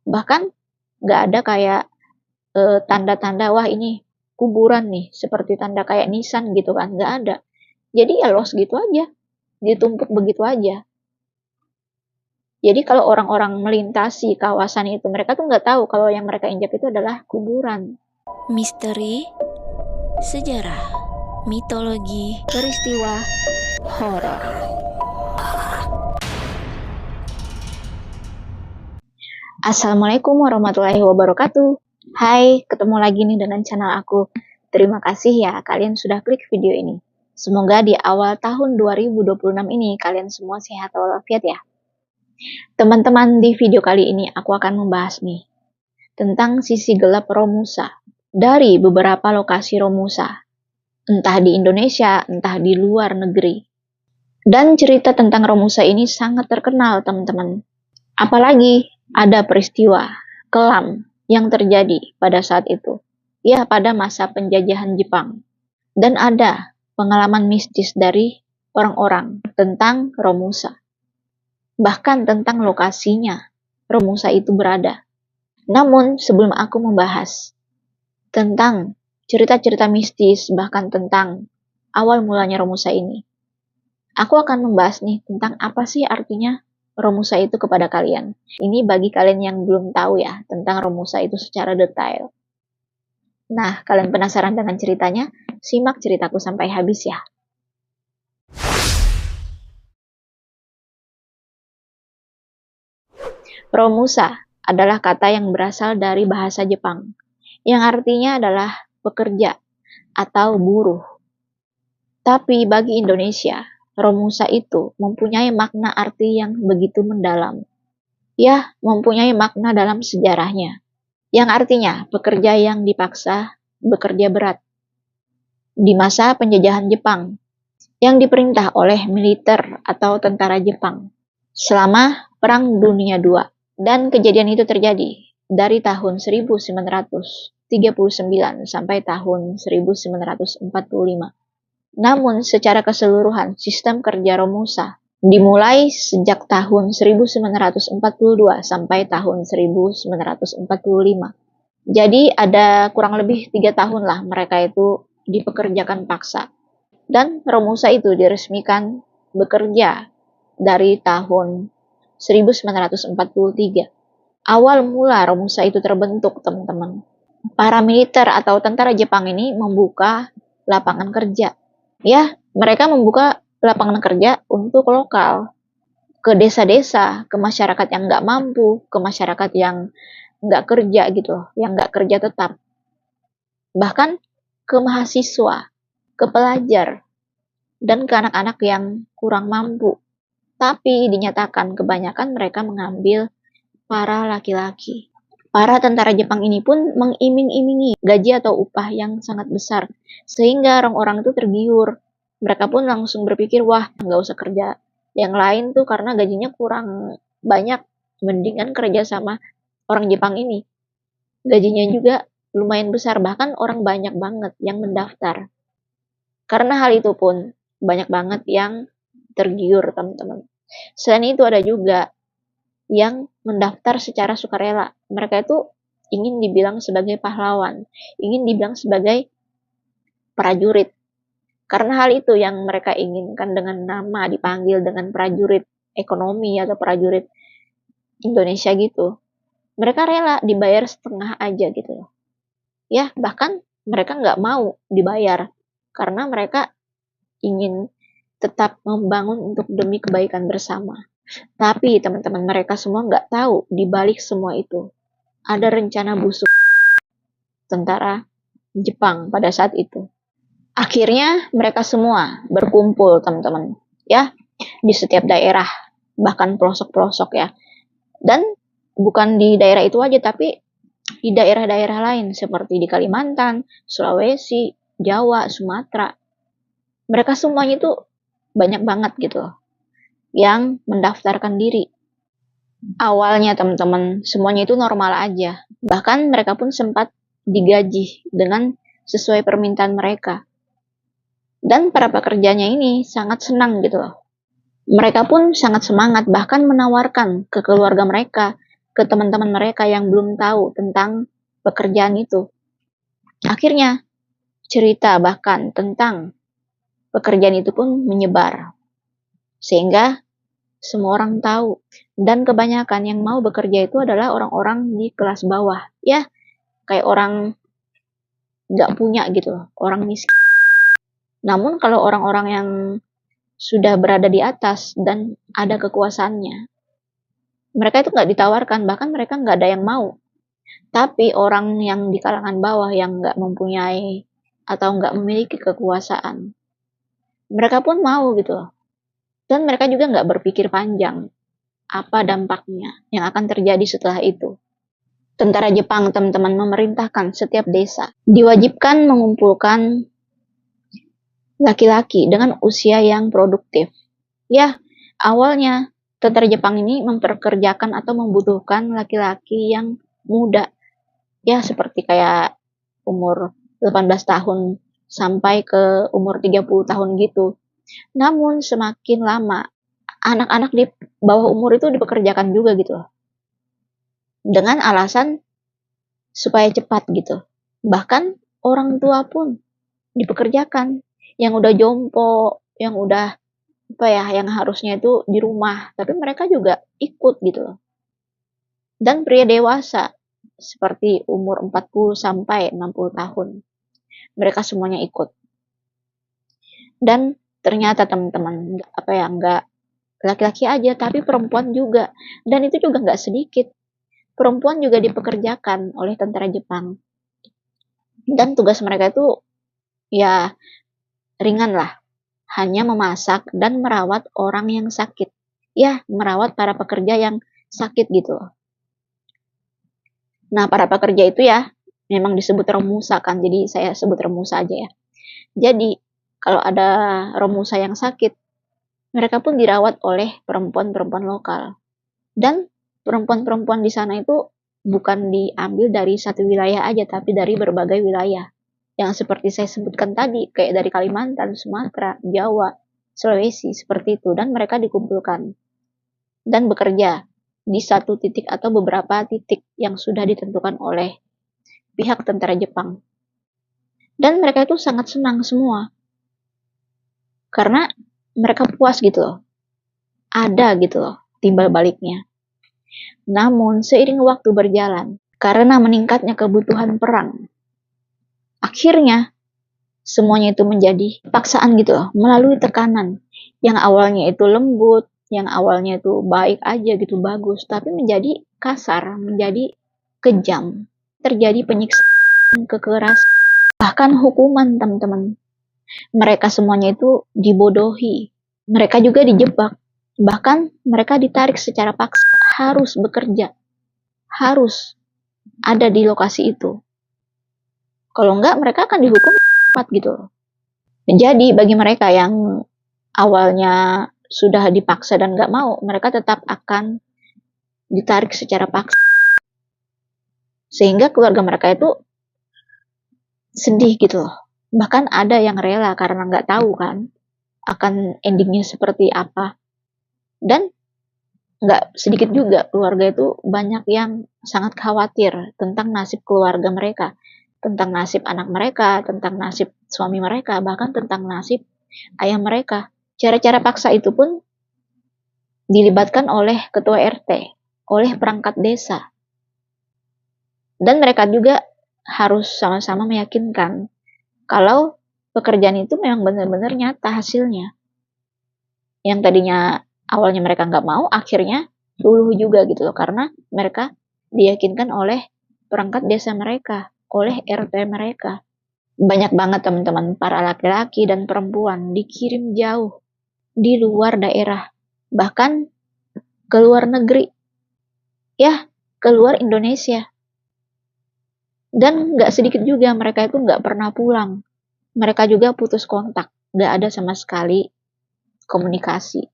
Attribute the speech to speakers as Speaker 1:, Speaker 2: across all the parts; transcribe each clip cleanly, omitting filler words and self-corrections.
Speaker 1: Bahkan nggak ada kayak tanda-tanda wah ini kuburan nih, seperti tanda kayak nisan gitu kan, nggak ada. Jadi ya los gitu aja, ditumpuk begitu aja. Jadi kalau orang-orang melintasi kawasan itu, mereka tuh nggak tahu kalau yang mereka injak itu adalah kuburan.
Speaker 2: Misteri, sejarah, mitologi,
Speaker 1: Peristiwa horor. Assalamualaikum warahmatullahi wabarakatuh. Hai, ketemu lagi nih dengan channel aku. Terima kasih ya kalian sudah klik video ini. Semoga di awal tahun 2026 ini kalian semua sehat walafiat ya. Teman-teman, di video kali ini aku akan membahas nih tentang sisi gelap Romusa dari beberapa lokasi Romusa, entah di Indonesia, entah di luar negeri. Dan cerita tentang Romusa ini sangat terkenal, teman-teman. Apalagi ada peristiwa kelam yang terjadi pada saat itu, ya pada masa penjajahan Jepang. Dan ada pengalaman mistis dari orang-orang tentang Romusa. Bahkan tentang lokasinya Romusa itu berada. Namun sebelum aku membahas tentang cerita-cerita mistis, bahkan tentang awal mulanya Romusa ini, aku akan membahas nih tentang apa sih artinya Romusa itu kepada kalian. Ini bagi kalian yang belum tahu ya tentang Romusa itu secara detail. Nah, kalian penasaran dengan ceritanya? Simak ceritaku sampai habis ya. Romusa adalah kata yang berasal dari bahasa Jepang, yang artinya adalah pekerja atau buruh. Tapi bagi Indonesia, Romusa itu mempunyai makna arti yang begitu mendalam. Ya, mempunyai makna dalam sejarahnya, yang artinya pekerja yang dipaksa bekerja berat. Di masa penjajahan Jepang, yang diperintah oleh militer atau tentara Jepang selama Perang Dunia II. Dan kejadian itu terjadi dari tahun 1939 sampai tahun 1945. Namun secara keseluruhan sistem kerja Romusa dimulai sejak tahun 1942 sampai tahun 1945. Jadi ada kurang lebih 3 tahun lah mereka itu dipekerjakan paksa. Dan Romusa itu diresmikan bekerja dari tahun 1943. Awal mula Romusa itu terbentuk, teman-teman. Para militer atau tentara Jepang ini membuka lapangan kerja. Ya, mereka membuka lapangan kerja untuk lokal. Ke desa-desa, ke masyarakat yang nggak mampu, ke masyarakat yang nggak kerja gitu loh, yang nggak kerja tetap. Bahkan ke mahasiswa, ke pelajar, dan ke anak-anak yang kurang mampu. Tapi dinyatakan kebanyakan mereka mengambil para laki-laki. Para tentara Jepang ini pun mengiming-imingi gaji atau upah yang sangat besar. Sehingga orang-orang itu tergiur. Mereka pun langsung berpikir, wah nggak usah kerja yang lain tuh karena gajinya kurang banyak. Mendingan kerja sama orang Jepang ini. Gajinya juga lumayan besar, bahkan orang banyak banget yang mendaftar. Karena hal itu pun banyak banget yang tergiur, teman-teman. Selain itu ada juga yang mendaftar secara sukarela. Mereka itu ingin dibilang sebagai pahlawan, ingin dibilang sebagai prajurit. Karena hal itu yang mereka inginkan dengan nama dipanggil dengan prajurit ekonomi atau prajurit Indonesia gitu. Mereka rela dibayar setengah aja gitu loh. Ya, bahkan mereka nggak mau dibayar karena mereka ingin tetap membangun untuk demi kebaikan bersama. Tapi teman-teman, mereka semua nggak tahu di balik semua itu ada rencana busuk tentara Jepang pada saat itu. Akhirnya mereka semua berkumpul, teman-teman, ya, di setiap daerah, bahkan pelosok-pelosok ya. Dan bukan di daerah itu aja, tapi di daerah-daerah lain seperti di Kalimantan, Sulawesi, Jawa, Sumatera. Mereka semuanya itu banyak banget gitu loh yang mendaftarkan diri. Awalnya teman-teman, semuanya itu normal aja. Bahkan mereka pun sempat digaji dengan sesuai permintaan mereka. Dan para pekerjanya ini sangat senang gitu loh. Mereka pun sangat semangat, bahkan menawarkan ke keluarga mereka, ke teman-teman mereka yang belum tahu tentang pekerjaan itu. Akhirnya, cerita bahkan tentang pekerjaan itu pun menyebar, sehingga semua orang tahu. Dan kebanyakan yang mau bekerja itu adalah orang-orang di kelas bawah. Ya, kayak orang nggak punya gitu loh, orang miskin. Namun kalau orang-orang yang sudah berada di atas dan ada kekuasaannya, mereka itu nggak ditawarkan, bahkan mereka nggak ada yang mau. Tapi orang yang di kalangan bawah yang nggak mempunyai atau nggak memiliki kekuasaan, mereka pun mau gitu loh. Dan mereka juga nggak berpikir panjang apa dampaknya yang akan terjadi setelah itu. Tentara Jepang, teman-teman, memerintahkan setiap desa diwajibkan mengumpulkan laki-laki dengan usia yang produktif. Ya, awalnya tentara Jepang ini memperkerjakan atau membutuhkan laki-laki yang muda. Ya, seperti kayak umur 18 tahun sampai ke umur 30 tahun gitu. Namun semakin lama, anak-anak di bawah umur itu dipekerjakan juga gitu loh. Dengan alasan supaya cepat gitu. Bahkan orang tua pun dipekerjakan. Yang udah jompo, yang udah yang harusnya itu di rumah, tapi mereka juga ikut gitu loh. Dan pria dewasa seperti umur 40 sampai 60 tahun, mereka semuanya ikut. Dan ternyata teman-teman, nggak laki-laki aja, tapi perempuan juga. Dan itu juga nggak sedikit. Perempuan juga dipekerjakan oleh tentara Jepang. Dan tugas mereka itu ya ringan lah. Hanya memasak dan merawat orang yang sakit. Ya, merawat para pekerja yang sakit gitu. Nah, para pekerja itu ya memang disebut romusa kan. Jadi saya sebut romusa aja ya. Jadi, kalau ada romusa yang sakit, mereka pun dirawat oleh perempuan-perempuan lokal. Dan perempuan-perempuan di sana itu bukan diambil dari satu wilayah aja, tapi dari berbagai wilayah. Yang seperti saya sebutkan tadi, kayak dari Kalimantan, Sumatera, Jawa, Sulawesi, seperti itu. Dan mereka dikumpulkan dan bekerja di satu titik atau beberapa titik yang sudah ditentukan oleh pihak tentara Jepang. Dan mereka itu sangat senang semua. Karena mereka puas gitu loh. Ada gitu loh timbal baliknya. Namun seiring waktu berjalan, karena meningkatnya kebutuhan perang, akhirnya semuanya itu menjadi paksaan gitu loh, melalui tekanan yang awalnya itu lembut, yang awalnya itu baik aja gitu, bagus, tapi menjadi kasar, menjadi kejam, terjadi penyiksaan, kekerasan, bahkan hukuman teman-teman. Mereka semuanya itu dibodohi, mereka juga dijebak, bahkan mereka ditarik secara paksa, harus bekerja, harus ada di lokasi itu. Kalau enggak, mereka akan dihukum cepat gitu loh. Jadi bagi mereka yang awalnya sudah dipaksa dan nggak mau, mereka tetap akan ditarik secara paksa. Sehingga keluarga mereka itu sedih gitu loh. Bahkan ada yang rela karena nggak tahu kan akan endingnya seperti apa. Dan nggak sedikit juga keluarga itu banyak yang sangat khawatir tentang nasib keluarga mereka, tentang nasib anak mereka, tentang nasib suami mereka, bahkan tentang nasib ayah mereka. Cara-cara paksa itu pun dilibatkan oleh ketua RT, oleh perangkat desa. Dan mereka juga harus sama-sama meyakinkan kalau pekerjaan itu memang benar-benar nyata hasilnya. Yang tadinya awalnya mereka nggak mau, akhirnya luluh juga gitu loh. Karena mereka diyakinkan oleh perangkat desa mereka, oleh RT mereka. Banyak banget teman-teman, para laki-laki dan perempuan dikirim jauh di luar daerah, bahkan ke luar negeri, ya ke luar Indonesia. Dan nggak sedikit juga mereka itu nggak pernah pulang, mereka juga putus kontak, nggak ada sama sekali komunikasi.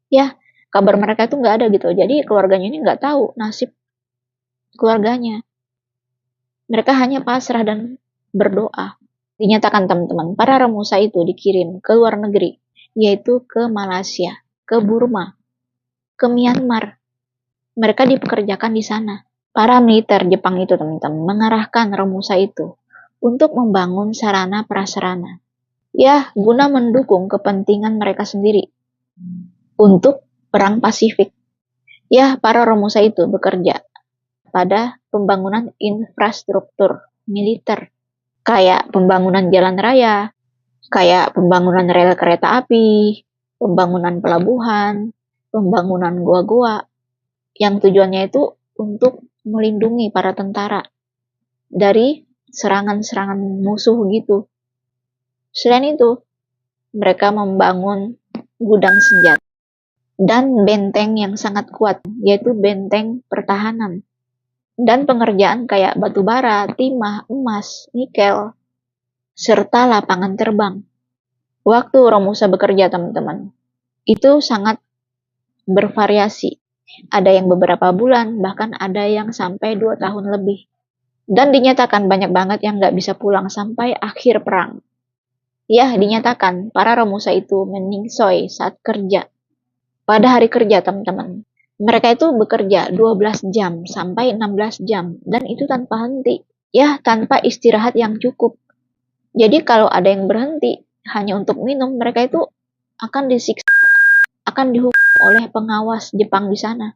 Speaker 1: Ya, kabar mereka itu nggak ada gitu, jadi keluarganya ini nggak tahu nasib keluarganya. Mereka hanya pasrah dan berdoa. Dinyatakan teman-teman, para romusa itu dikirim ke luar negeri, yaitu ke Malaysia, ke Burma, ke Myanmar, mereka dipekerjakan di sana. Para militer Jepang itu, teman-teman, mengarahkan Romusa itu untuk membangun sarana prasarana. Ya, guna mendukung kepentingan mereka sendiri untuk perang Pasifik. Ya, para Romusa itu bekerja pada pembangunan infrastruktur militer, kayak pembangunan jalan raya, kayak pembangunan rel kereta api, pembangunan pelabuhan, pembangunan goa-goa, yang tujuannya itu untuk melindungi para tentara dari serangan-serangan musuh gitu. Selain itu, mereka membangun gudang senjata dan benteng yang sangat kuat, yaitu benteng pertahanan. Dan pengerjaan kayak batu bara, timah, emas, nikel, serta lapangan terbang. Waktu Romusa bekerja, teman-teman, itu sangat bervariasi. Ada yang beberapa bulan, bahkan ada yang sampai 2 tahun lebih. Dan dinyatakan banyak banget yang nggak bisa pulang sampai akhir perang. Ya, dinyatakan para Romusa itu meningsoi saat kerja. Pada hari kerja, teman-teman, mereka itu bekerja 12 jam sampai 16 jam. Dan itu tanpa henti. Ya, tanpa istirahat yang cukup. Jadi kalau ada yang berhenti hanya untuk minum, mereka itu akan disiksa, akan dihukum oleh pengawas Jepang di sana.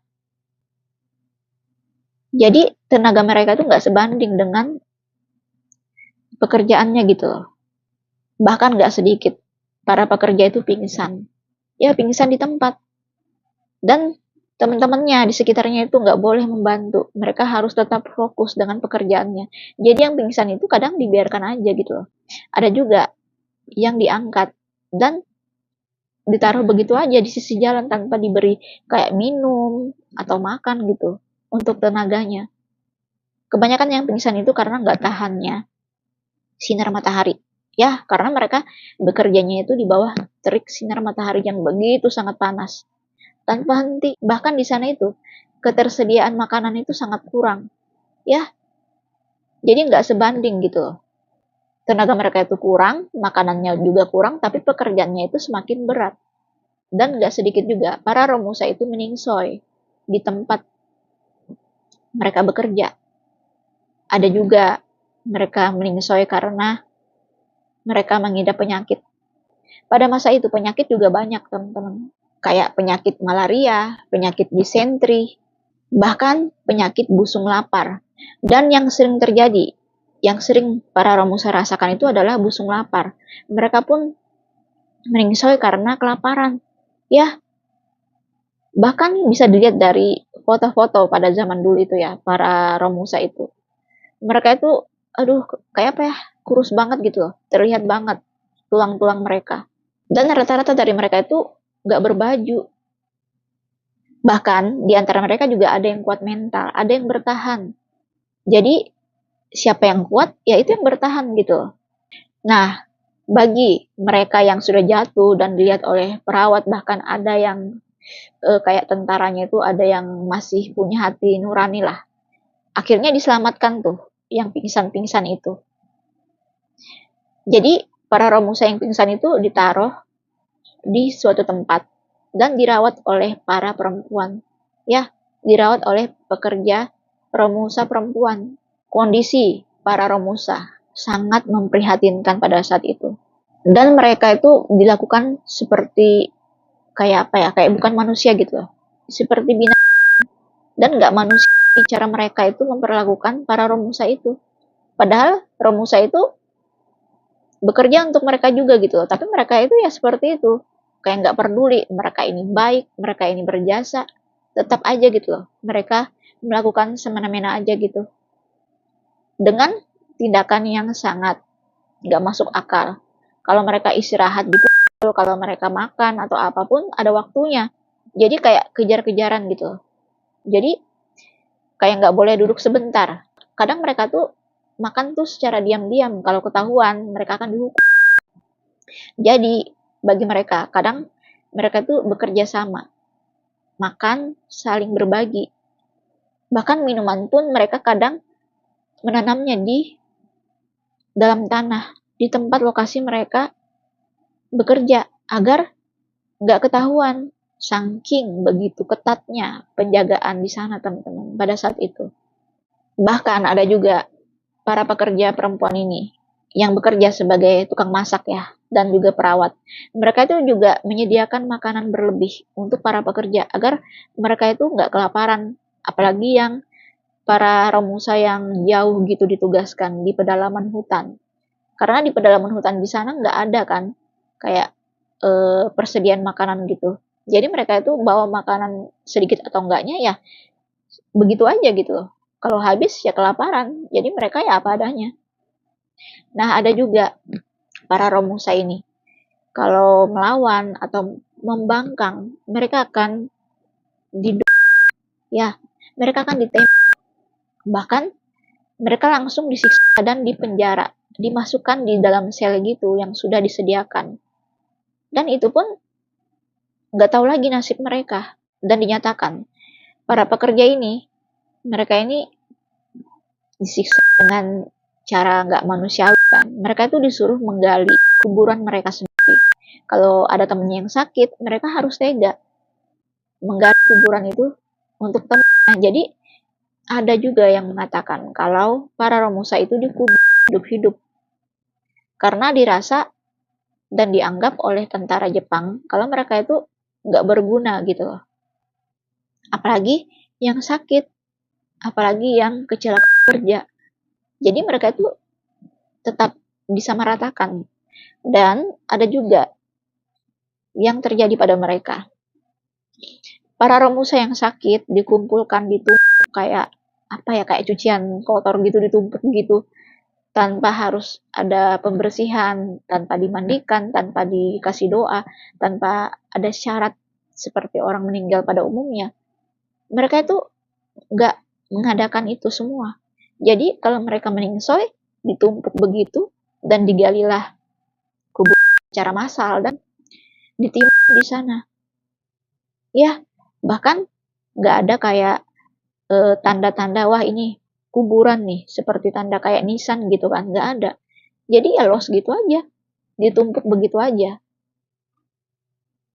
Speaker 1: Jadi tenaga mereka itu nggak sebanding dengan pekerjaannya gitu loh. Bahkan nggak sedikit para pekerja itu pingsan. Ya, pingsan di tempat. Dan teman-temannya di sekitarnya itu nggak boleh membantu. Mereka harus tetap fokus dengan pekerjaannya. Jadi yang pingsan itu kadang dibiarkan aja gitu loh. Ada juga yang diangkat dan ditaruh begitu aja di sisi jalan tanpa diberi kayak minum atau makan gitu untuk tenaganya. Kebanyakan yang pingsan itu karena nggak tahannya sinar matahari. Ya, karena mereka bekerjanya itu di bawah terik sinar matahari yang begitu sangat panas. Tanpa henti. Bahkan di sana itu, ketersediaan makanan itu sangat kurang. Ya, jadi nggak sebanding gitu loh. Tenaga mereka itu kurang, makanannya juga kurang, tapi pekerjaannya itu semakin berat. Dan nggak sedikit juga, para Romusa itu meningsoi di tempat mereka bekerja. Ada juga mereka meningsoi karena mereka mengidap penyakit. Pada masa itu penyakit juga banyak, teman-teman. Kayak penyakit malaria, penyakit disentri, bahkan penyakit busung lapar. Dan yang sering terjadi, yang sering para Romusa rasakan itu adalah busung lapar. Mereka pun meningsoi karena kelaparan. Ya, bahkan bisa dilihat dari foto-foto pada zaman dulu itu ya, para Romusa itu. Mereka itu, aduh, kayak apa ya, kurus banget gitu loh. Terlihat banget tulang-tulang mereka. Dan rata-rata dari mereka itu nggak berbaju. Bahkan di antara mereka juga ada yang kuat mental, ada yang bertahan. Jadi siapa yang kuat, ya itu yang bertahan gitu. Nah, bagi mereka yang sudah jatuh dan dilihat oleh perawat, bahkan ada yang kayak tentaranya itu ada yang masih punya hati nurani lah. Akhirnya diselamatkan tuh yang pingsan-pingsan itu. Jadi para Romusa yang pingsan itu ditaruh di suatu tempat dan dirawat oleh para perempuan. Ya, dirawat oleh pekerja Romusa perempuan. Kondisi para Romusa sangat memprihatinkan pada saat itu. Dan mereka itu dilakukan seperti kayak apa ya, kayak bukan manusia gitu loh. Seperti binatang dan nggak manusia cara mereka itu memperlakukan para Romusa itu. Padahal Romusa itu bekerja untuk mereka juga gitu loh. Tapi mereka itu ya seperti itu. Kayak nggak peduli. Mereka ini baik, mereka ini berjasa. Tetap aja gitu loh. Mereka melakukan semena-mena aja gitu. Dengan tindakan yang sangat nggak masuk akal. Kalau mereka istirahat gitu, kalau mereka makan atau apapun ada waktunya. Jadi kayak kejar-kejaran gitu. Jadi kayak nggak boleh duduk sebentar. Kadang mereka tuh makan tuh secara diam-diam. Kalau ketahuan mereka akan dihukum. Jadi bagi mereka kadang mereka tuh bekerja sama. Makan saling berbagi. Bahkan minuman pun mereka kadang menanamnya di dalam tanah. Di tempat lokasi mereka bekerja agar nggak ketahuan. Saking begitu ketatnya penjagaan di sana teman-teman pada saat itu. Bahkan ada juga para pekerja perempuan ini yang bekerja sebagai tukang masak ya, dan juga perawat. Mereka itu juga menyediakan makanan berlebih untuk para pekerja agar mereka itu nggak kelaparan. Apalagi yang para Romusa yang jauh gitu ditugaskan di pedalaman hutan. Karena di pedalaman hutan di sana nggak ada kan kayak persediaan makanan gitu. Jadi mereka itu bawa makanan sedikit atau enggaknya ya begitu aja gitu loh. Kalau habis ya kelaparan. Jadi mereka ya apa adanya. Nah, ada juga para Romusa ini. Kalau melawan atau membangkang, mereka akan di ya, mereka akan ditembak. Bahkan mereka langsung disiksa dan dipenjara, dimasukkan di dalam sel gitu yang sudah disediakan. Dan itu pun nggak tahu lagi nasib mereka. Dan dinyatakan, para pekerja ini, mereka ini disiksa dengan cara nggak manusiawi kan. Mereka itu disuruh menggali kuburan mereka sendiri. Kalau ada temennya yang sakit, mereka harus tega menggali kuburan itu untuk temannya. Jadi ada juga yang mengatakan kalau para Romusa itu dikubur hidup-hidup karena dirasa dan dianggap oleh tentara Jepang kalau mereka itu nggak berguna gitu loh. Apalagi yang sakit, apalagi yang kecelakaan kerja. Jadi mereka itu tetap disamaratakan. Dan ada juga yang terjadi pada mereka. Para Romusa yang sakit dikumpulkan, ditumpuk kayak apa ya, kayak cucian kotor gitu, ditumpuk gitu tanpa harus ada pembersihan, tanpa dimandikan, tanpa dikasih doa, tanpa ada syarat seperti orang meninggal pada umumnya. Mereka itu nggak mengadakan itu semua. Jadi kalau mereka meningsoy, ditumpuk begitu dan digalilah kubur secara massal dan ditimbun di sana. Ya, bahkan nggak ada kayak tanda-tanda wah ini kuburan nih, seperti tanda kayak nisan gitu kan, nggak ada. Jadi ya los gitu aja, ditumpuk begitu aja.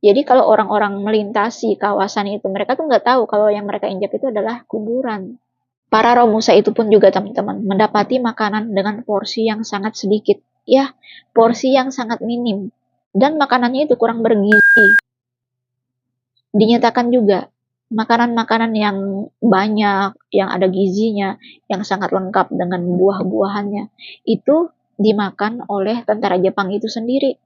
Speaker 1: Jadi kalau orang-orang melintasi kawasan itu, mereka tuh nggak tahu kalau yang mereka injak itu adalah kuburan. Para Romusa itu pun juga teman-teman mendapati makanan dengan porsi yang sangat sedikit. Ya, porsi yang sangat minim. Dan makanannya itu kurang bergizi. Dinyatakan juga makanan-makanan yang banyak, yang ada gizinya, yang sangat lengkap dengan buah-buahannya, itu dimakan oleh tentara Jepang itu sendiri.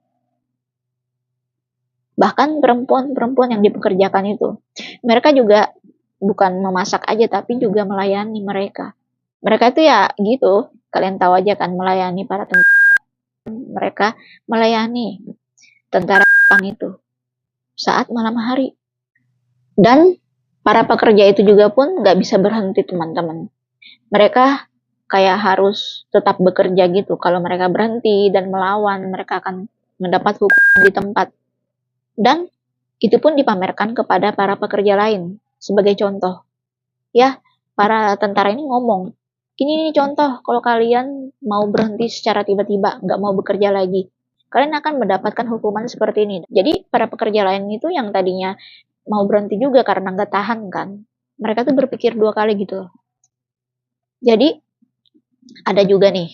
Speaker 1: Bahkan perempuan-perempuan yang dipekerjakan itu, mereka juga bukan memasak aja, tapi juga melayani mereka. Mereka itu ya gitu, kalian tahu aja kan, melayani para tentara. Mereka melayani tentara Jepang itu saat malam hari. Dan para pekerja itu juga pun nggak bisa berhenti teman-teman. Mereka kayak harus tetap bekerja gitu. Kalau mereka berhenti dan melawan, mereka akan mendapat hukuman di tempat. Dan itu pun dipamerkan kepada para pekerja lain sebagai contoh. Ya, para tentara ini ngomong, ini contoh kalau kalian mau berhenti secara tiba-tiba, nggak mau bekerja lagi, kalian akan mendapatkan hukuman seperti ini. Jadi para pekerja lain itu yang tadinya mau berhenti juga karena nggak tahan kan, mereka tuh berpikir dua kali gitu. Jadi ada juga nih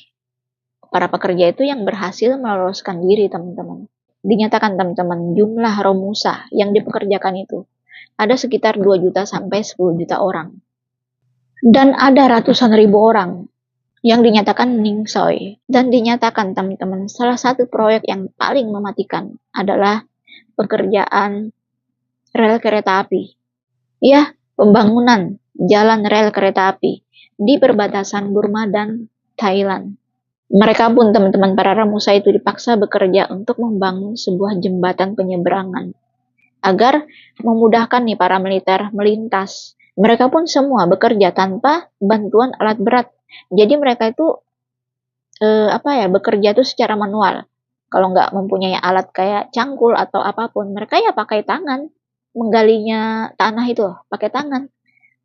Speaker 1: para pekerja itu yang berhasil meloloskan diri teman-teman. Dinyatakan teman-teman jumlah Romusa yang dipekerjakan itu ada sekitar 2 juta sampai 10 juta orang. Dan ada ratusan ribu orang yang dinyatakan ningsoy. Dan dinyatakan teman-teman salah satu proyek yang paling mematikan adalah pekerjaan rel kereta api. Ya, pembangunan jalan rel kereta api di perbatasan Burma dan Thailand. Mereka pun teman-teman para Romusa itu dipaksa bekerja untuk membangun sebuah jembatan penyeberangan agar memudahkan nih para militer melintas. Mereka pun semua bekerja tanpa bantuan alat berat. Jadi mereka itu bekerja itu secara manual. Kalau nggak mempunyai alat kayak cangkul atau apapun, mereka ya pakai tangan. Menggalinya tanah itu pakai tangan.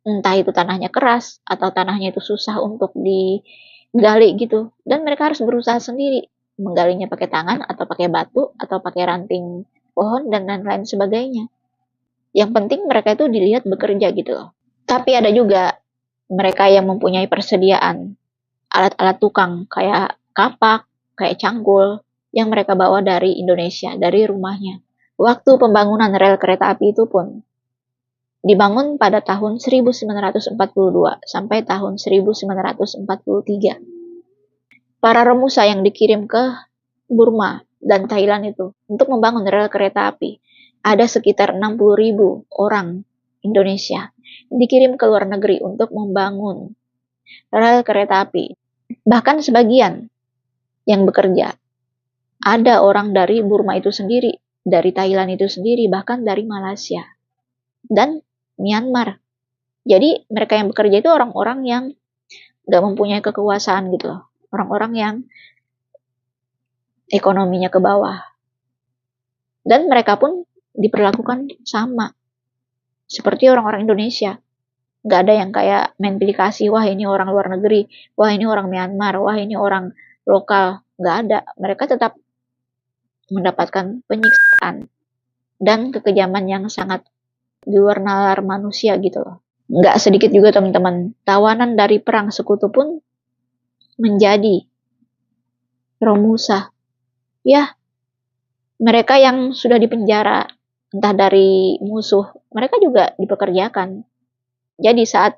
Speaker 1: Entah itu tanahnya keras atau tanahnya itu susah untuk digali gitu. Dan mereka harus berusaha sendiri menggalinya pakai tangan atau pakai batu atau pakai ranting pohon dan lain-lain sebagainya. Yang penting mereka itu dilihat bekerja gitu loh. Tapi ada juga mereka yang mempunyai persediaan alat-alat tukang kayak kapak, kayak cangkul yang mereka bawa dari Indonesia, dari rumahnya. Waktu pembangunan rel kereta api itu pun dibangun pada tahun 1942 sampai tahun 1943. Para romusa yang dikirim ke Burma dan Thailand itu untuk membangun rel kereta api, ada sekitar 60.000 orang Indonesia dikirim ke luar negeri untuk membangun rel kereta api. Bahkan sebagian yang bekerja, ada orang dari Burma itu sendiri, dari Thailand itu sendiri, bahkan dari Malaysia dan Myanmar. Jadi mereka yang bekerja itu orang-orang yang gak mempunyai kekuasaan gitu loh. Orang-orang yang ekonominya ke bawah. Dan mereka pun diperlakukan sama. Seperti orang-orang Indonesia. Gak ada yang kayak main pilih kasih, wah ini orang luar negeri, wah ini orang Myanmar, wah ini orang lokal. Gak ada. Mereka tetap mendapatkan penyiksaan dan kekejaman yang sangat di luar nalar manusia gitu loh. Nggak sedikit juga teman-teman, tawanan dari perang sekutu pun menjadi romusa. Ya, mereka yang sudah dipenjara, entah dari musuh, mereka juga dipekerjakan. Jadi saat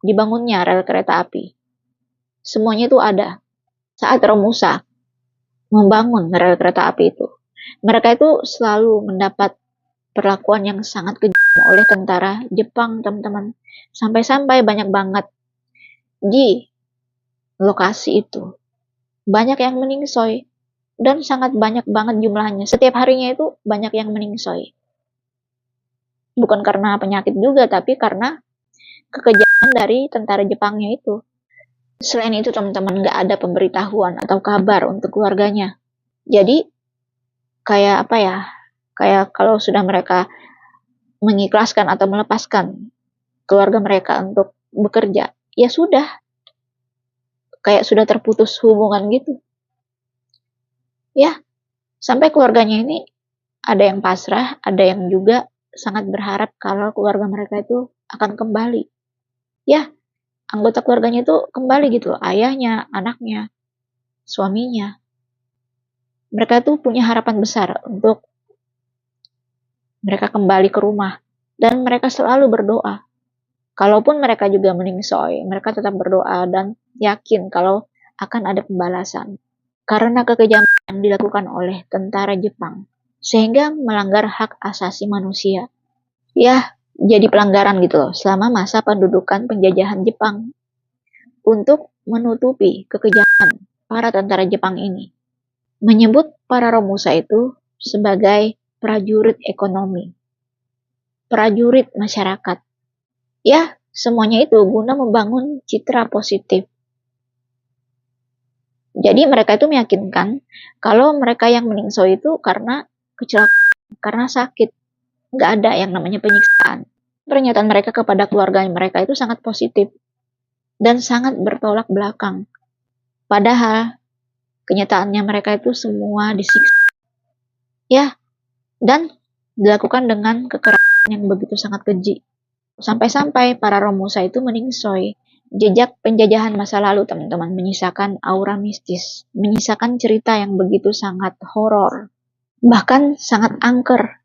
Speaker 1: dibangunnya rel kereta api, semuanya itu ada. Saat romusa membangun rel kereta api itu, mereka itu selalu mendapat perlakuan yang sangat kejam oleh tentara Jepang, teman-teman. Sampai-sampai banyak banget di lokasi itu. Banyak yang meningsoy. Dan sangat banyak banget jumlahnya. Setiap harinya itu banyak yang meningsoy. Bukan karena penyakit juga, tapi karena kekejaman dari tentara Jepangnya itu. Selain itu teman-teman, nggak ada pemberitahuan atau kabar untuk keluarganya. Jadi, kayak apa ya, kayak kalau sudah mereka mengikhlaskan atau melepaskan keluarga mereka untuk bekerja, ya sudah, kayak sudah terputus hubungan gitu. Ya, sampai keluarganya ini ada yang pasrah, ada yang juga sangat berharap kalau keluarga mereka itu akan kembali. Ya, anggota keluarganya itu kembali gitu loh, ayahnya, anaknya, suaminya. Mereka tuh punya harapan besar untuk mereka kembali ke rumah. Dan mereka selalu berdoa. Kalaupun mereka juga meningsoy, mereka tetap berdoa dan yakin kalau akan ada pembalasan. Karena kekejaman yang dilakukan oleh tentara Jepang, sehingga melanggar hak asasi manusia. Ya, jadi pelanggaran gitu loh, selama masa pendudukan penjajahan Jepang. Untuk menutupi kekejaman para tentara Jepang ini. Menyebut para romusa itu sebagai prajurit ekonomi. Prajurit masyarakat. Ya, semuanya itu guna membangun citra positif. Jadi mereka itu meyakinkan kalau mereka yang meningsoy itu karena kecelakaan, karena sakit. Nggak ada yang namanya penyiksaan. Pernyataan mereka kepada keluarga mereka itu sangat positif dan sangat bertolak belakang. Padahal kenyataannya mereka itu semua disiksa. Ya, dan dilakukan dengan kekerasan yang begitu sangat keji. Sampai-sampai para romusa itu meningsoy. Jejak penjajahan masa lalu, teman-teman, menyisakan aura mistis, menyisakan cerita yang begitu sangat horor, bahkan sangat angker.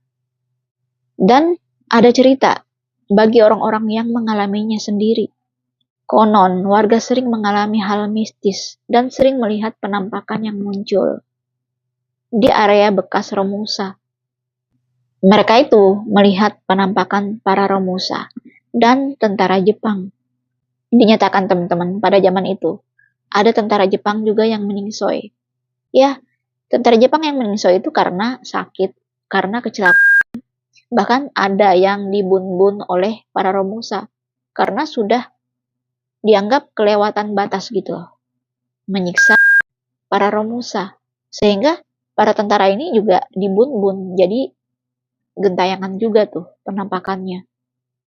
Speaker 1: Dan ada cerita bagi orang-orang yang mengalaminya sendiri. Konon, warga sering mengalami hal mistis dan sering melihat penampakan yang muncul di area bekas romusa. Mereka itu melihat penampakan para romusa dan tentara Jepang. Dinyatakan teman-teman, pada zaman itu ada tentara Jepang juga yang meningsoy. Ya, tentara Jepang yang meningsoy itu karena sakit, karena kecelakaan. Bahkan ada yang dibun-bun oleh para romusa karena sudah dianggap kelewatan batas gitu loh, menyiksa para romusa. Sehingga para tentara ini juga dibun-bun, jadi gentayangan juga tuh penampakannya.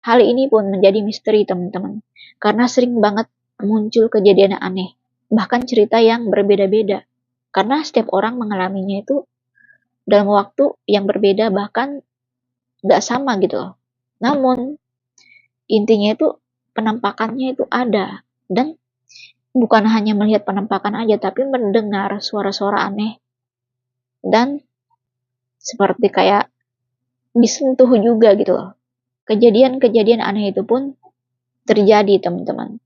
Speaker 1: Hal ini pun menjadi misteri teman-teman, karena sering banget muncul kejadian aneh, bahkan cerita yang berbeda-beda. Karena setiap orang mengalaminya itu dalam waktu yang berbeda, bahkan gak sama gitu loh. Namun, intinya itu penampakannya itu ada. Dan bukan hanya melihat penampakan aja, tapi mendengar suara-suara aneh. Dan seperti kayak disentuh juga gitu loh. Kejadian-kejadian aneh itu pun terjadi, teman-teman.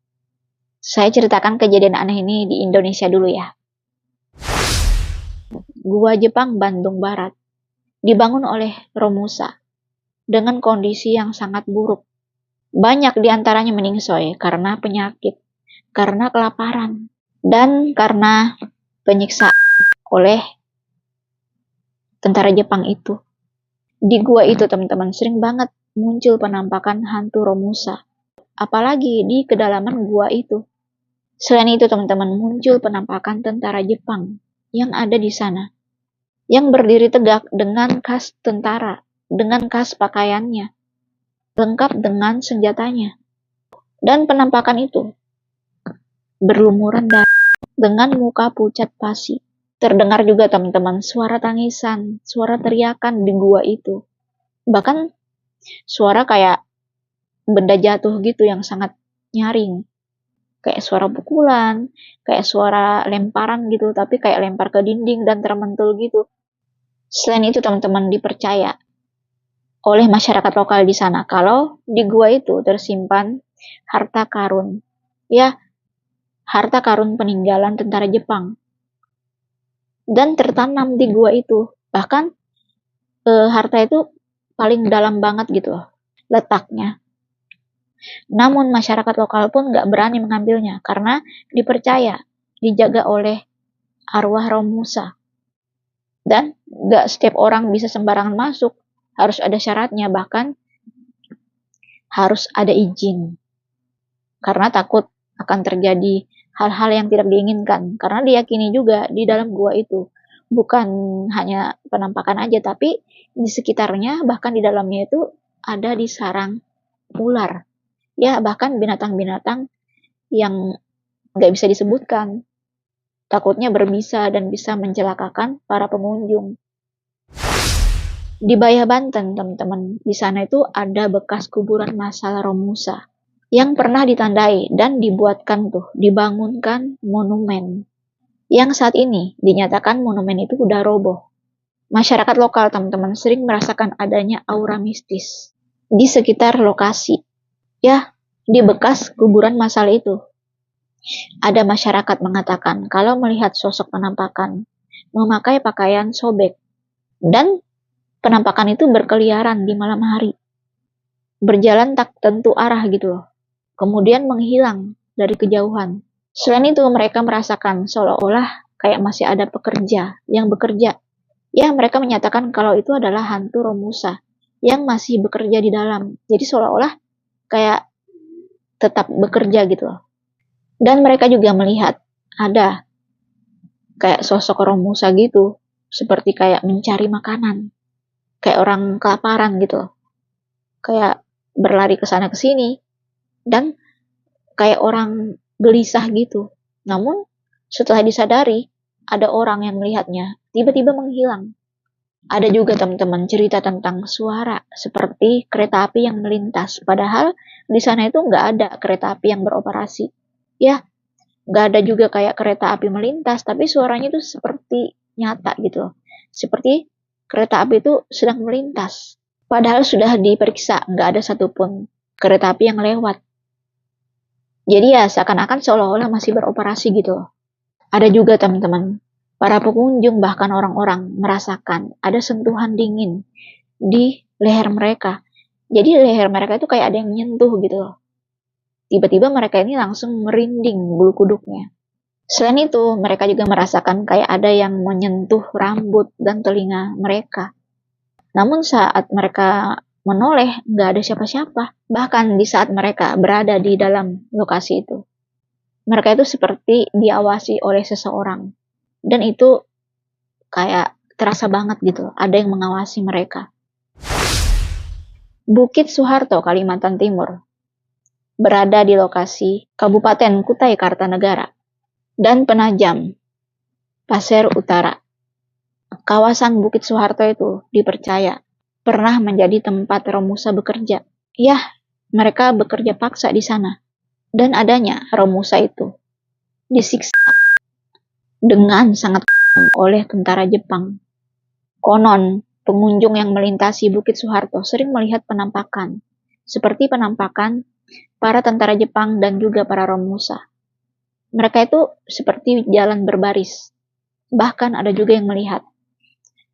Speaker 1: Saya ceritakan kejadian aneh ini di Indonesia dulu ya. Gua Jepang Bandung Barat dibangun oleh Romusa dengan kondisi yang sangat buruk. Banyak diantaranya meningsoy karena penyakit, karena kelaparan, dan karena penyiksaan oleh tentara Jepang itu. Di gua itu, teman-teman, sering banget muncul penampakan hantu Romusa. Apalagi di kedalaman gua itu. Selain itu, teman-teman, muncul penampakan tentara Jepang yang ada di sana. Yang berdiri tegak dengan khas tentara, dengan khas pakaiannya, lengkap dengan senjatanya. Dan penampakan itu berlumuran darah dengan muka pucat pasi. Terdengar juga, teman-teman, suara tangisan, suara teriakan di gua itu. Bahkan suara kayak benda jatuh gitu yang sangat nyaring. Kayak suara pukulan, kayak suara lemparan gitu, tapi kayak lempar ke dinding dan termentul gitu. Selain itu, teman-teman, dipercaya oleh masyarakat lokal di sana kalau di gua itu tersimpan harta karun. Ya, harta karun peninggalan tentara Jepang. Dan tertanam di gua itu. Bahkan harta itu paling dalam banget gitu loh letaknya. Namun masyarakat lokal pun nggak berani mengambilnya karena dipercaya dijaga oleh arwah Romusa. Dan nggak setiap orang bisa sembarangan masuk. Harus ada syaratnya, bahkan harus ada izin. Karena takut akan terjadi hal-hal yang tidak diinginkan. Karena diyakini juga di dalam gua itu bukan hanya penampakan aja, tapi di sekitarnya, bahkan di dalamnya itu ada di sarang ular. Ya, bahkan binatang-binatang yang nggak bisa disebutkan. Takutnya berbisa dan bisa mencelakakan para pengunjung. Di Bayah Banten, teman-teman, di sana itu ada bekas kuburan massal Romusa yang pernah ditandai dan dibangunkan monumen. Yang saat ini dinyatakan monumen itu udah roboh. Masyarakat lokal, teman-teman, sering merasakan adanya aura mistis di sekitar lokasi. Ya, di bekas kuburan massal itu. Ada masyarakat mengatakan kalau melihat sosok penampakan memakai pakaian sobek dan penampakan itu berkeliaran di malam hari. Berjalan tak tentu arah gitu loh. Kemudian menghilang dari kejauhan. Selain itu, mereka merasakan seolah-olah kayak masih ada pekerja yang bekerja. Ya, mereka menyatakan kalau itu adalah hantu Romusa yang masih bekerja di dalam. Jadi seolah-olah kayak tetap bekerja gitu loh. Dan mereka juga melihat ada kayak sosok Romusa gitu. Seperti kayak mencari makanan. Kayak orang kelaparan gitu. Kayak berlari ke sana ke sini. Dan kayak orang gelisah gitu. Namun setelah disadari, ada orang yang melihatnya tiba-tiba menghilang. Ada juga, teman-teman, cerita tentang suara seperti kereta api yang melintas. Padahal di sana itu nggak ada kereta api yang beroperasi. Ya, nggak ada juga kayak kereta api melintas, tapi suaranya itu seperti nyata gitu. Seperti kereta api itu sedang melintas. Padahal sudah diperiksa, nggak ada satupun kereta api yang lewat. Jadi ya seakan-akan seolah-olah masih beroperasi gitu. Ada juga, teman-teman, para pengunjung bahkan orang-orang merasakan ada sentuhan dingin di leher mereka. Jadi leher mereka itu kayak ada yang menyentuh gitu loh. Tiba-tiba mereka ini langsung merinding bulu kuduknya. Selain itu, mereka juga merasakan kayak ada yang menyentuh rambut dan telinga mereka. Namun saat mereka menoleh, nggak ada siapa-siapa. Bahkan di saat mereka berada di dalam lokasi itu. Mereka itu seperti diawasi oleh seseorang. Dan itu kayak terasa banget gitu, ada yang mengawasi mereka. Bukit Soeharto, Kalimantan Timur. Berada di lokasi Kabupaten Kutai Kartanegara. Dan Penajam, Pasir Utara. Kawasan Bukit Soeharto itu dipercaya pernah menjadi tempat Romusa bekerja. Ya, mereka bekerja paksa di sana. Dan adanya Romusa itu disiksa dengan sangat oleh tentara Jepang. Konon, pengunjung yang melintasi Bukit Soeharto sering melihat penampakan, seperti penampakan para tentara Jepang dan juga para Romusa. Mereka itu seperti jalan berbaris. Bahkan ada juga yang melihat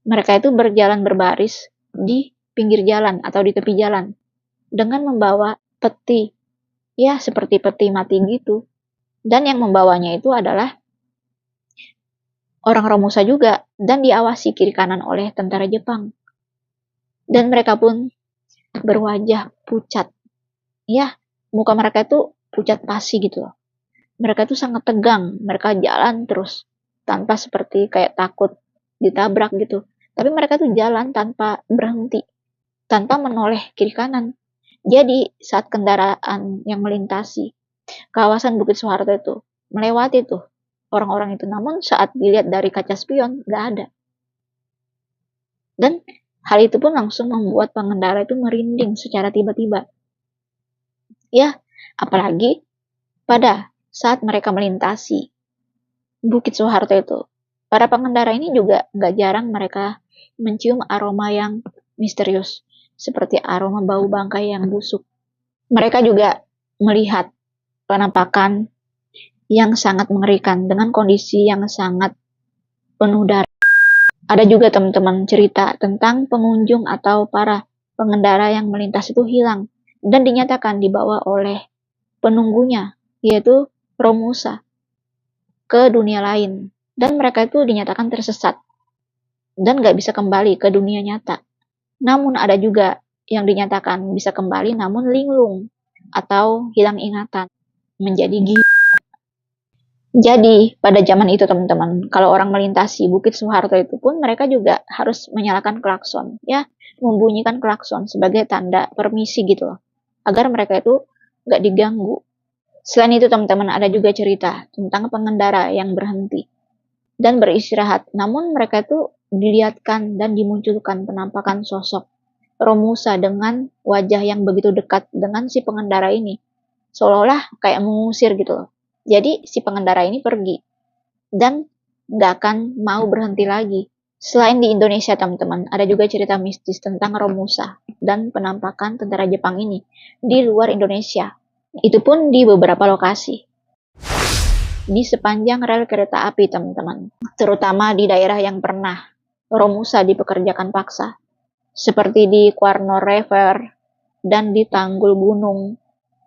Speaker 1: mereka itu berjalan berbaris di pinggir jalan atau di tepi jalan dengan membawa peti, ya seperti peti mati gitu. Dan yang membawanya itu adalah orang Romusa juga, dan diawasi kiri kanan oleh tentara Jepang. Dan mereka pun berwajah pucat. Ya, muka mereka itu pucat pasi gitu loh. Mereka itu sangat tegang, mereka jalan terus tanpa seperti kayak takut ditabrak gitu. Tapi mereka tuh jalan tanpa berhenti, tanpa menoleh kiri kanan. Jadi saat kendaraan yang melintasi kawasan Bukit Soeharto itu melewati tuh orang-orang itu, namun saat dilihat dari kaca spion nggak ada. Dan hal itu pun langsung membuat pengendara itu merinding secara tiba-tiba. Ya, apalagi pada saat mereka melintasi Bukit Soeharto itu, para pengendara ini juga nggak jarang mereka mencium aroma yang misterius, seperti aroma bau bangkai yang busuk. Mereka juga melihat penampakan yang sangat mengerikan dengan kondisi yang sangat penuh darah. Ada juga teman-teman cerita tentang pengunjung atau para pengendara yang melintas itu hilang dan dinyatakan dibawa oleh penunggunya, yaitu Romusa, ke dunia lain. Dan mereka itu dinyatakan tersesat dan gak bisa kembali ke dunia nyata. Namun ada juga yang dinyatakan bisa kembali namun linglung atau hilang ingatan, menjadi gila. Jadi, pada zaman itu teman-teman, kalau orang melintasi Bukit Soeharto itu pun mereka juga harus menyalakan klakson, ya, membunyikan klakson sebagai tanda permisi gitu loh, agar mereka itu nggak diganggu. Selain itu teman-teman, ada juga cerita tentang pengendara yang berhenti dan beristirahat, namun mereka itu dilihatkan dan dimunculkan penampakan sosok Romusa dengan wajah yang begitu dekat dengan si pengendara ini, seolah-olah kayak mengusir gitu loh. Jadi si pengendara ini pergi dan nggak akan mau berhenti lagi. Selain di Indonesia teman-teman, ada juga cerita mistis tentang Romusa dan penampakan tentara Jepang ini di luar Indonesia. Itu pun di beberapa lokasi. Di sepanjang rel kereta api teman-teman, terutama di daerah yang pernah Romusa dipekerjakan paksa, seperti di Quarno River dan di Tanggul Gunung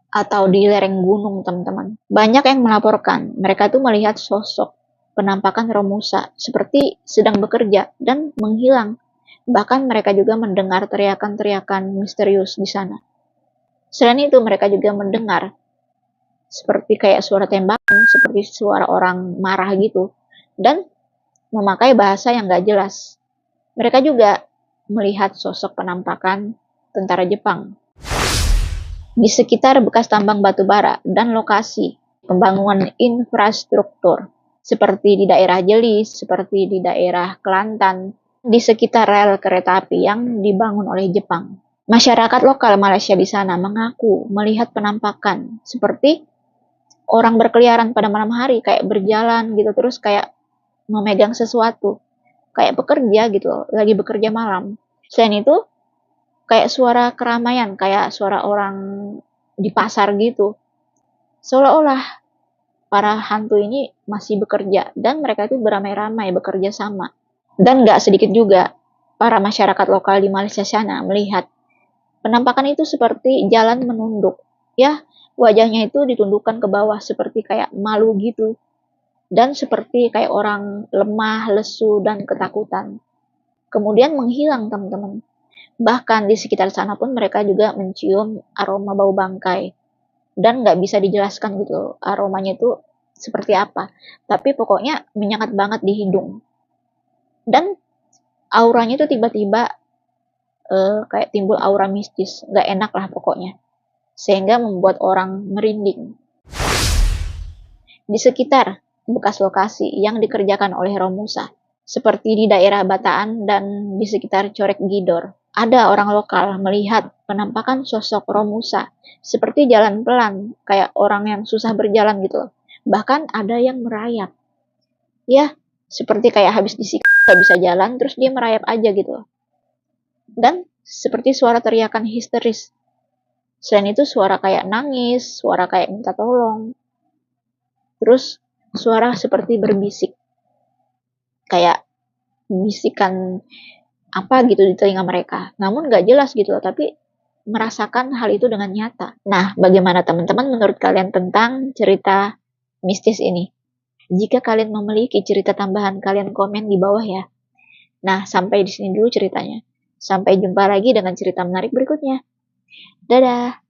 Speaker 1: atau di lereng gunung teman-teman. Banyak yang melaporkan mereka tuh melihat sosok penampakan Romusa seperti sedang bekerja dan menghilang. Bahkan mereka juga mendengar teriakan-teriakan misterius di sana. Selain itu mereka juga mendengar seperti kayak suara tembakan, seperti suara orang marah gitu, dan memakai bahasa yang gak jelas. Mereka juga melihat sosok penampakan tentara Jepang di sekitar bekas tambang batu bara dan lokasi pembangunan infrastruktur seperti di daerah Jelis, seperti di daerah Kelantan, di sekitar rel kereta api yang dibangun oleh Jepang. Masyarakat lokal Malaysia di sana mengaku melihat penampakan seperti orang berkeliaran pada malam hari, kayak berjalan gitu, terus kayak memegang sesuatu, kayak bekerja gitu, lagi bekerja malam. Selain itu, kayak suara keramaian, kayak suara orang di pasar gitu. Seolah-olah para hantu ini masih bekerja dan mereka itu beramai-ramai bekerja sama. Dan gak sedikit juga para masyarakat lokal di Malaysia sana melihat penampakan itu seperti jalan menunduk. Ya, wajahnya itu ditundukkan ke bawah seperti kayak malu gitu. Dan seperti kayak orang lemah, lesu, dan ketakutan. Kemudian menghilang teman-teman. Bahkan di sekitar sana pun mereka juga mencium aroma bau bangkai. Dan nggak bisa dijelaskan gitu aromanya itu seperti apa. Tapi pokoknya menyengat banget di hidung. Dan auranya itu tiba-tiba kayak timbul aura mistis. Nggak enak lah pokoknya. Sehingga membuat orang merinding. Di sekitar bekas lokasi yang dikerjakan oleh Romusa, seperti di daerah Bataan dan di sekitar Corek Gidor, ada orang lokal melihat penampakan sosok Romusa seperti jalan pelan, kayak orang yang susah berjalan gitu loh. Bahkan ada yang merayap. Ya, seperti kayak habis disikat gak bisa jalan, terus dia merayap aja gitu loh. Dan seperti suara teriakan histeris. Selain itu suara kayak nangis, suara kayak minta tolong. Terus suara seperti berbisik. Kayak bisikan apa gitu di telinga mereka. Namun gak jelas gitu loh, tapi merasakan hal itu dengan nyata. Nah, bagaimana teman-teman menurut kalian tentang cerita mistis ini? Jika kalian memiliki cerita tambahan, kalian komen di bawah ya. Nah, sampai di sini dulu ceritanya. Sampai jumpa lagi dengan cerita menarik berikutnya. Dadah!